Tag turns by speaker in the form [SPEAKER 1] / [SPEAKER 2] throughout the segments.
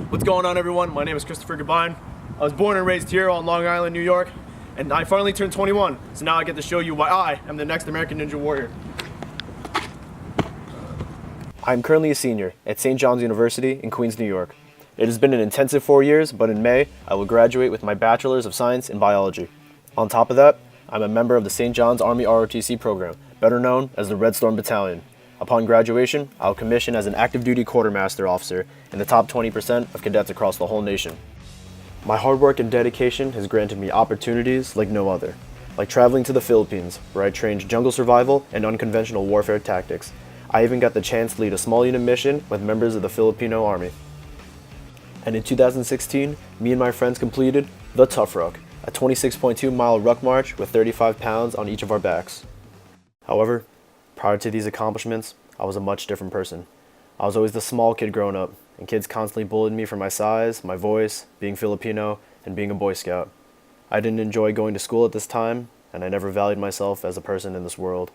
[SPEAKER 1] What's going on, everyone? My name is Christopher Gabayan. I was born and raised here on Long Island, New York, and I finally turned 21, so now I get to show you why I am the next American Ninja Warrior. I'm currently a senior at St. John's University in Queens, New York. It has been an intensive 4 years, but in May, I will graduate with my Bachelor's of Science in Biology. On top of that, I'm a member of the St. John's Army ROTC program, better known as the Red Storm Battalion. Upon graduation, I'll commission as an active duty quartermaster officer in the top 20% of cadets across the whole nation. My hard work and dedication has granted me opportunities like no other, like traveling to the Philippines, where I trained jungle survival and unconventional warfare tactics. I even got the chance to lead a small unit mission with members of the Filipino Army. And in 2016, me and my friends completed the Tough Ruck, a 26.2-mile ruck march with 35 pounds on each of our backs. However, prior to these accomplishments, I was a much different person. I was always the small kid growing up, and kids constantly bullied me for my size, my voice, being Filipino, and being a Boy Scout. I didn't enjoy going to school at this time, and I never valued myself as a person in this world.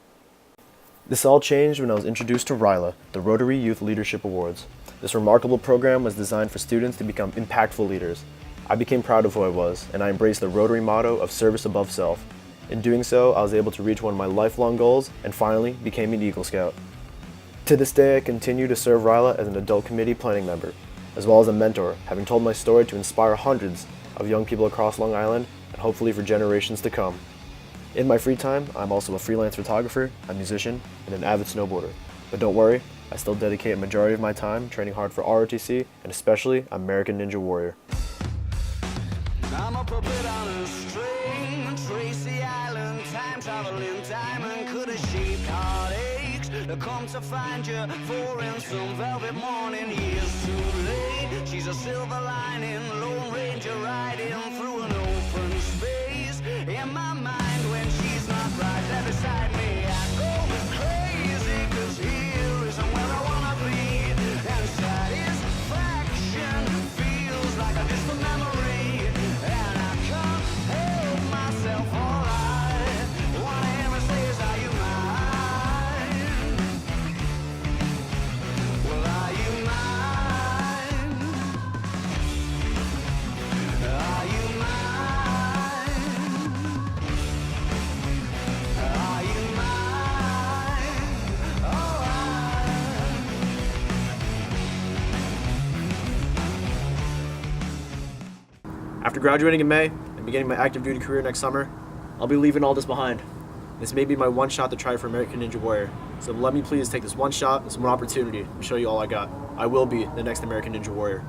[SPEAKER 1] This all changed when I was introduced to RYLA, the Rotary Youth Leadership Awards. This remarkable program was designed for students to become impactful leaders. I became proud of who I was, and I embraced the Rotary motto of service above self. In doing so, I was able to reach one of my lifelong goals and finally became an Eagle Scout. To this day, I continue to serve RYLA as an adult committee planning member, as well as a mentor, having told my story to inspire hundreds of young people across Long Island and hopefully for generations to come. In my free time, I'm also a freelance photographer, a musician, and an avid snowboarder. But don't worry, I still dedicate a majority of my time training hard for ROTC and especially American Ninja Warrior.
[SPEAKER 2] I'm a puppet on a string, Tracy Island, time traveling diamond, could have shaped heartaches. I come to find you for in some velvet morning, years too late. She's a silver lining, Lone Ranger riding through an open space. In my mind, when she's not right there beside me, I go crazy, 'cause here isn't where I wanna be. And satisfaction feels like a distant memory. And I can't help myself, all I wanna hear me say is, are you mine? Well, are you mine? Are you mine? Are you mine? Oh,
[SPEAKER 1] After graduating in May and beginning my active duty career next summer, I'll be leaving all this behind. This may be my one shot to try for American Ninja Warrior, so let me please take this one shot, this one opportunity, and show you all I got. I will be the next American Ninja Warrior.